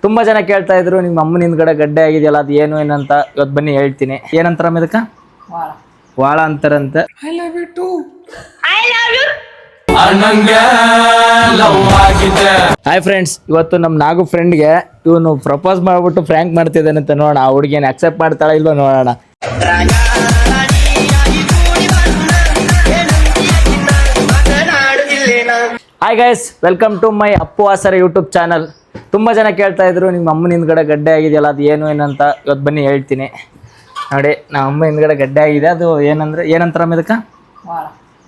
ತುಂಬಾ ಜನ ಕೇಳ್ತಾ ಇದ್ರು ನಿಮ್ಮ ಅಮ್ಮನ ಹಿಂದ್ಗಡೆ ಗಡ್ಡೆ ಆಗಿದೆಯಲ್ಲ ಅದು ಏನು ಏನಂತ ಇವತ್ತು ಬನ್ನಿ ಹೇಳ್ತೀನಿ. ಏನಂತಾರ ಇದಕ್ಕ? ವಾಳ ಅಂತಾರಂತೆ. ಹಾಯ್ ಫ್ರೆಂಡ್ಸ್, ಇವತ್ತು ನಮ್ಮ ನಾಗು ಫ್ರೆಂಡ್ಗೆ ಇವನು ಪ್ರಪೋಸ್ ಮಾಡ್ಬಿಟ್ಟು ಫ್ರ್ಯಾಂಕ್ ಮಾಡ್ತಿದ್ದಾನೆ ಅಂತ ನೋಡೋಣ. ಆ ಹುಡುಗಿನ ಅಕ್ಸೆಪ್ಟ್ ಮಾಡ್ತಾಳ ಇಲ್ವೋ ನೋಡೋಣ. Hi guys, welcome to my Appu Aasare YouTube channel. ತುಂಬ ಜನ ಕೇಳ್ತಾ ಇದ್ರು ನಿಮ್ಮ ಅಮ್ಮನ ಹಿಂದ್ಗಡೆ ಗಡ್ಡೆ ಆಗಿದೆಯಲ್ಲ ಅದು ಏನು ಏನಂತ ಇವತ್ತು ಬನ್ನಿ ಹೇಳ್ತೀನಿ. ನೋಡಿ, ನಮ್ಮ ಅಮ್ಮ ಹಿಂದ್ಗಡೆ ಗಡ್ಡೆ ಆಗಿದೆ. ಅದು ಏನಂತಾರ ಇದಕ್ಕೆ?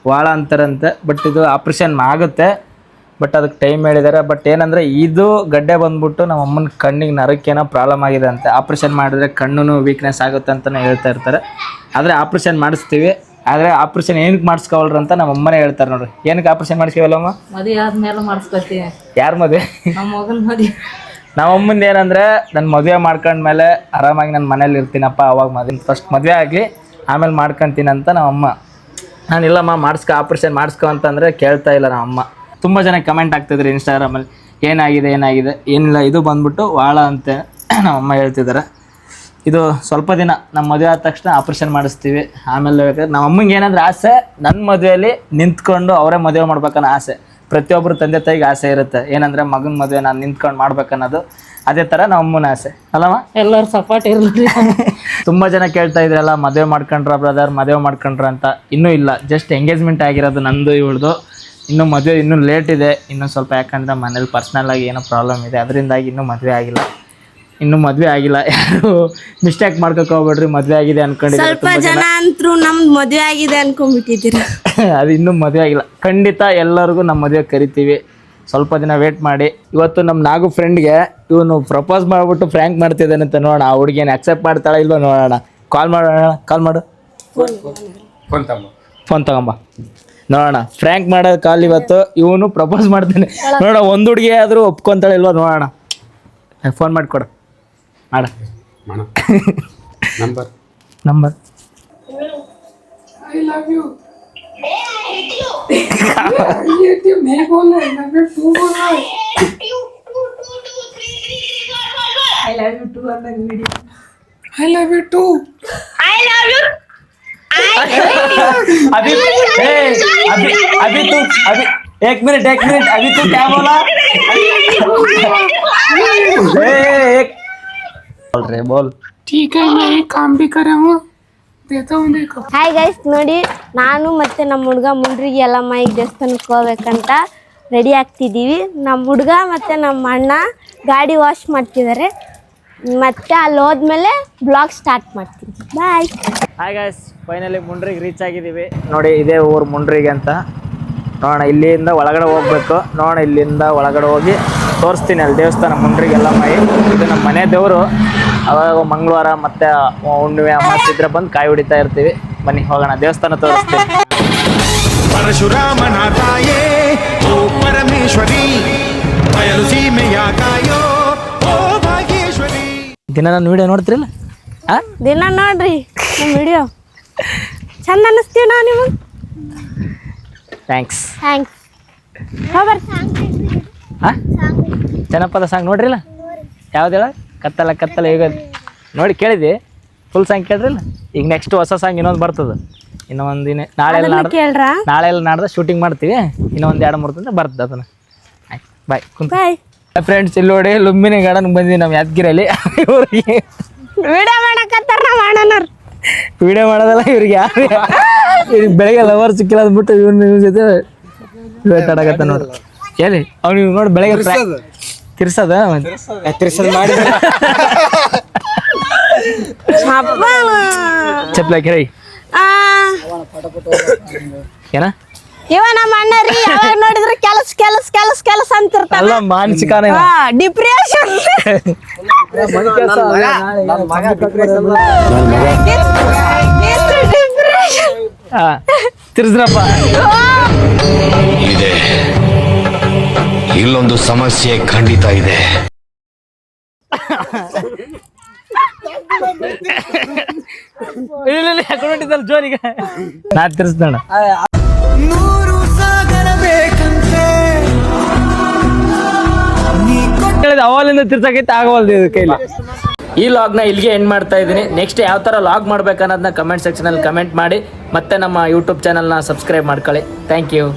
ವಾಳ ಅಂತಾರಂತೆ. ಬಟ್ ಇದು ಆಪ್ರೇಷನ್ ಆಗುತ್ತೆ, ಬಟ್ ಅದಕ್ಕೆ ಟೈಮ್ ಹೇಳಿದ್ದಾರೆ. ಬಟ್ ಏನಂದರೆ ಇದು ಗಡ್ಡೆ ಬಂದ್ಬಿಟ್ಟು ನಮ್ಮ ಅಮ್ಮನ ಕಣ್ಣಿಗೆ ನರಕ್ಕೇನೋ ಪ್ರಾಬ್ಲಮ್ ಆಗಿದೆ ಅಂತೆ. ಆಪ್ರೇಷನ್ ಮಾಡಿದ್ರೆ ಕಣ್ಣು ವೀಕ್ನೆಸ್ ಆಗುತ್ತೆ ಅಂತಲೇ ಹೇಳ್ತಾ ಇರ್ತಾರೆ. ಆದರೆ ಆಪ್ರೇಷನ್ ಮಾಡಿಸ್ತೀವಿ. ಆದರೆ ಆಪ್ರೇಷನ್ ಏನಕ್ಕೆ ಮಾಡಿಸ್ಕೊಳ್ರಿ ಅಂತ ನಮ್ಮ ಅಮ್ಮನೇ ಹೇಳ್ತಾರೆ. ನೋಡ್ರಿ, ಏನಕ್ಕೆ ಆಪ್ರೇಷನ್ ಮಾಡಿಸ್ತೀವಲ್ಲಮ್ಮ? ಮದುವೆ ಆದ್ಮೇಲೆ ಮಾಡಿಸ್ಕೊತೀವಿ. ಯಾರ ಮದುವೆ? ನಮ್ಮ ಮಗನ ಮದುವೆ. ನಮ್ಮ ಅಮ್ಮಂದು ಏನಂದರೆ, ನನ್ನ ಮದುವೆ ಮಾಡ್ಕೊಂಡ್ಮೇಲೆ ಆರಾಮಾಗಿ ನನ್ನ ಮನೇಲಿ ಇರ್ತೀನಪ್ಪ, ಅವಾಗ ಫಸ್ಟ್ ಮದುವೆ ಆಗಲಿ ಆಮೇಲೆ ಮಾಡ್ಕೊತೀನಿ ಅಂತ ನಮ್ಮಮ್ಮ. ನಾನು ಇಲ್ಲಮ್ಮ ಮಾಡಿಸ್ಕೊ, ಆಪ್ರೇಷನ್ ಮಾಡಿಸ್ಕೊ ಅಂತಂದರೆ ಕೇಳ್ತಾ ಇಲ್ಲ ನಮ್ಮಮ್ಮ. ತುಂಬ ಜನ ಕಮೆಂಟ್ ಆಗ್ತಿದ್ರು ಇನ್ಸ್ಟಾಗ್ರಾಮಲ್ಲಿ, ಏನಾಗಿದೆ ಏನಿಲ್ಲ. ಇದು ಬಂದ್ಬಿಟ್ಟು ವಾಳ ಅಂತ ನಮ್ಮಮ್ಮ ಹೇಳ್ತಿದ್ದಾರೆ. ಇದು ಸ್ವಲ್ಪ ದಿನ ನಮ್ಮ ಮದುವೆ ಆದ ತಕ್ಷಣ ಆಪ್ರೇಷನ್ ಮಾಡಿಸ್ತೀವಿ. ಆಮೇಲೆ ನಮ್ಮ ಅಮ್ಮಂಗೆ ಏನಂದ್ರೆ ಆಸೆ, ನನ್ನ ಮದುವೆಯಲ್ಲಿ ನಿಂತ್ಕೊಂಡು ಅವರೇ ಮದುವೆ ಮಾಡ್ಬೇಕನ್ನೋ ಆಸೆ. ಪ್ರತಿಯೊಬ್ಬರು ತಂದೆ ತಾಯಿಗೆ ಆಸೆ ಇರುತ್ತೆ, ಏನಂದರೆ ಮಗನ ಮದುವೆ ನಾನು ನಿಂತ್ಕೊಂಡು ಮಾಡ್ಬೇಕನ್ನೋದು. ಅದೇ ಥರ ನಮ್ಮ ಅಮ್ಮನ ಆಸೆ ಅಲ್ಲಮ್ಮ. ಎಲ್ಲರೂ ಸಪೋರ್ಟ್ ಇರಲಿ. ತುಂಬ ಜನ ಕೇಳ್ತಾ ಇದ್ರಲ್ಲ, ಮದುವೆ ಮಾಡ್ಕೊಂಡ್ರ ಬ್ರದರ್, ಮದುವೆ ಮಾಡ್ಕೊಂಡ್ರ ಅಂತ. ಇನ್ನೂ ಇಲ್ಲ, ಜಸ್ಟ್ ಎಂಗೇಜ್ಮೆಂಟ್ ಆಗಿರೋದು ನಂದು ಇವಳ್ದು. ಇನ್ನೂ ಮದುವೆ ಇನ್ನೂ ಲೇಟ್ ಇದೆ. ಇನ್ನೂ ಸ್ವಲ್ಪ, ಯಾಕಂದರೆ ಮನೇಲಿ ಪರ್ಸ್ನಲ್ಲಾಗಿ ಏನೋ ಪ್ರಾಬ್ಲಮ್ ಇದೆ, ಅದರಿಂದಾಗಿ ಇನ್ನೂ ಮದುವೆ ಆಗಿಲ್ಲ. ಯಾರು ಮಿಸ್ಟೇಕ್ ಮಾಡ್ಕೋಕ್ ಹೋಗ್ಬೇಡ್ರಿ, ಮದುವೆ ಆಗಿದೆ ಅನ್ಕೊಂಡಿದ್ದೀರಾ. ಸ್ವಲ್ಪ ಜನ ಅಂತೂ ನಮ್ದು ಮದುವೆ ಆಗಿದೆ ಅನ್ಕೊಂಡ್ಬಿಟ್ಟಿದ್ದೀರ. ಅದು ಇನ್ನೂ ಮದುವೆ ಆಗಿಲ್ಲ. ಖಂಡಿತ ಎಲ್ಲರಿಗೂ ನಮ್ಮ ಮದುವೆ ಕರಿತೀವಿ, ಸ್ವಲ್ಪ ದಿನ ವೇಟ್ ಮಾಡಿ. ಇವತ್ತು ನಮ್ಮ ನಾಗು ಫ್ರೆಂಡ್ಗೆ ಇವನು ಪ್ರಪೋಸ್ ಮಾಡ್ಬಿಟ್ಟು ಫ್ರ್ಯಾಂಕ್ ಮಾಡ್ತಿದ್ದಾನೆ ಅಂತ ನೋಡೋಣ. ಆ ಹುಡುಗಿನ ಅಕ್ಸೆಪ್ಟ್ ಮಾಡ್ತಾಳ ಇಲ್ವೋ ನೋಡೋಣ. ಕಾಲ್ ಮಾಡು. ಫೋನ್ ತಗೊಂಬ ನೋಡೋಣ. ಫ್ರ್ಯಾಂಕ್ ಮಾಡೋದು ಕಾಲ್ ಇವತ್ತು. ಇವನು ಪ್ರಪೋಸ್ ಮಾಡ್ತಾನೆ ನೋಡೋಣ. ಒಂದು ಹುಡುಗಿ ಆದರೂ ಒಪ್ಕೊಂತಾಳೆ ಇಲ್ವೋ ನೋಡೋಣ. ಫೋನ್ ಮಾಡಿಕೊಡು ಮಾಡ. Number I love you. I hate you. नहीं बोलना, नंबर 2 बोलना है. I love you too on the video. I love you too. I love you. अभी तू एक मिनट अभी तू क्या बोला? बोल रहे बोल. ठीक है, मैं एक काम भी कर रहा हूँ, देता हूँ देखो. ಹಾಯ್ ಗೈಸ್, ನೋಡಿ ನಾನು ಮತ್ತೆ ನಮ್ಮ ಹುಡುಗ ಮುಂಡ್ರಿಗೆ ಎಲ್ಲ ಮೈಗೆ ದೇವಸ್ಥಾನಕ್ಕೆ ಹೋಗ್ಬೇಕಂತ ರೆಡಿ ಆಗ್ತಿದ್ದೀವಿ. ನಮ್ಮ ಹುಡುಗ ಮತ್ತು ನಮ್ಮ ಅಣ್ಣ ಗಾಡಿ ವಾಶ್ ಮಾಡ್ತಿದ್ದಾರೆ. ಮತ್ತೆ ಅಲ್ಲಿ ಹೋದ್ಮೇಲೆ ಬ್ಲಾಗ್ ಸ್ಟಾರ್ಟ್ ಮಾಡ್ತೀವಿ. ಬಾಯ್. ಹಾಯ್ ಗೈಸ್, ಫೈನಲಿ ಮುಂಡ್ರಿಗೆ ರೀಚ್ ಆಗಿದ್ದೀವಿ. ನೋಡಿ, ಇದೇ ಊರು ಮುಂಡ್ರಿಗೆ ಅಂತ. ನೋಡೋಣ, ಇಲ್ಲಿಂದ ಒಳಗಡೆ ಹೋಗ್ಬೇಕು. ನೋಡೋಣ, ಇಲ್ಲಿಂದ ಒಳಗಡೆ ಹೋಗಿ ತೋರಿಸ್ತೀನಿ ಅಲ್ಲಿ ದೇವಸ್ಥಾನ ಮುಂಡ್ರಿಗೆಲ್ಲ ಮೈ. ಇದು ನಮ್ಮ ಮನೆ ದೇವರು. ಅವಾಗ ಮಂಗಳವಾರ ಮತ್ತು ಹುಣ್ಣಿಮೆ ಅಮಾವಾಸ್ಯೆ ಇದ್ರೆ ಬಂದು ಕಾಯಿ ಹೊಡಿತಾ ಇರ್ತೀವಿ. ಬನ್ನಿ ಹೋಗೋಣ, ದೇವಸ್ಥಾನ ತೋರಿಸ್ತೀನಿ. ಪರಶುರಾಮನ ತಾಯೇ ಓ ಪರಮೇಶ್ವರಿ, ಬಯಲು ಸೀಮೆಯ ಕಾಯೋ ಓ ಭಾಗ್ಯೇಶ್ವರಿ. ದಿನ ನಾನು ವಿಡಿಯೋ ನೋಡ್ತಿರಲ್ಲ? ದಿನ ನೋಡ್ರಿ ನಮ್ಮ ವಿಡಿಯೋ, ಚಂದ ಅನ್ನಿಸ್ತೀವಿ ನಾವು ನಿಮಗೆ. ಥ್ಯಾಂಕ್ಸ್. ಹಾಂ, ಜನಪದ ಸಾಂಗ್ ನೋಡ್ರಿಲ್ಲ? ಯಾವ್ದು ಹೇಳ? ಕತ್ತಲ ಈಗ ನೋಡಿ ಕೇಳಿದ್ವಿ. ಫುಲ್ ಸಾಂಗ್ ಕೇಳ್ರಿಲ್ಲ? ಈಗ ನೆಕ್ಸ್ಟ್ ಹೊಸ ಸಾಂಗ್ ಇನ್ನೊಂದು ಬರ್ತದೆ. ಇನ್ನೂ ಒಂದು ದಿನ ನಾಳೆ ಎಲ್ಲ ನಾಡ್ದು ಶೂಟಿಂಗ್ ಮಾಡ್ತೀವಿ. ಇನ್ನೊಂದು 2-3 ದಿನ ಬರ್ತದೆ ಅದನ್ನು. ಆಯ್ತು, ಬಾಯ್. ಬಾಯ್ ಫ್ರೆಂಡ್ಸ್, ಇಲ್ಲಿ ನೋಡಿ ಲುಂಬಿನಿ ಗಾರ್ಡನ್ಗೆ ಬಂದಿವಿ ನಮ್ಮ ಯಾದಗಿರಿಯಲ್ಲಿ. ಇವ್ರಿಗೆ ವಿಡಿಯೋ ಮಾಡಕತ್ತಾರ ನಮ್ಮ ಅಣ್ಣನವ್ರು. ವಿಡಿಯೋ ಮಾಡೋದಲ್ಲ ಇವ್ರಿಗೆ. ಇವ್ರಿಗೆ ಬೆಳಗ್ಗೆ ಲವರ್ ಸಿಕ್ಕಿಲ್ಲ ಅಂದ್ಬಿಟ್ಟು ಇವ್ನ ಜೊತೆ ವೇಟ್ ಆಡಕತ್ತ ನೋಡ್ರಿ. ಹೇಳಿ ಅವ್ನಿಗೆ ನೋಡಿ, ಬೆಳಗ್ಗೆ ತಿರ್ಸದ ಮಾಡಿ ಚಪ್ಲ ಕೇಳಿ ಏನ ಇವ ನಮ್ಮ ಅಣ್ಣ ರೀ. ಯಾವಾಗ ನೋಡಿದ್ರೆ ಕೆಲಸ ಅಂತಿರ್ತಾನ. ಅಲ್ಲ, ಮಾನಸಿಕ ಡಿಪ್ರೆಷನ್. ತಿರ್ಸ್ರಪ್ಪ. ಇದೆ, ಇಲ್ಲೊಂದು ಸಮಸ್ಯೆ ಖಂಡಿತ ಇದೆ. ಇಲ್ಲ ಜೋರಿಗೆ ನಾ ತಿರ್ಸ್ದಣ. ನೂರು ಸಾಗರ ಬೇಕಂತೆ, ನೀ ಕೊಟ್ಟ ಹೇಳಿದ ಅವಲಿಂದ ತಿರ್ಸಕೈತೆ ಆಗವಲ್ದು ಇದು ಕೈಲಿ. ಈ ಲಾಗ್ನ ಇಲ್ಲಿಗೆ ಎಂಡ್ ಮಾಡ್ತಾ ಇದ್ದೀನಿ. ನೆಕ್ಸ್ಟ್ ಯಾವ ಥರ ಲಾಗ್ ಮಾಡ್ಬೇಕನ್ನೋದನ್ನ ಕಮೆಂಟ್ ಸೆಕ್ಷನಲ್ಲಿ ಕಮೆಂಟ್ ಮಾಡಿ, ಮತ್ತೆ ನಮ್ಮ ಯೂಟ್ಯೂಬ್ ಚಾನಲ್ನ ಸಬ್ಸ್ಕ್ರೈಬ್ ಮಾಡ್ಕೊಳ್ಳಿ. Thank you.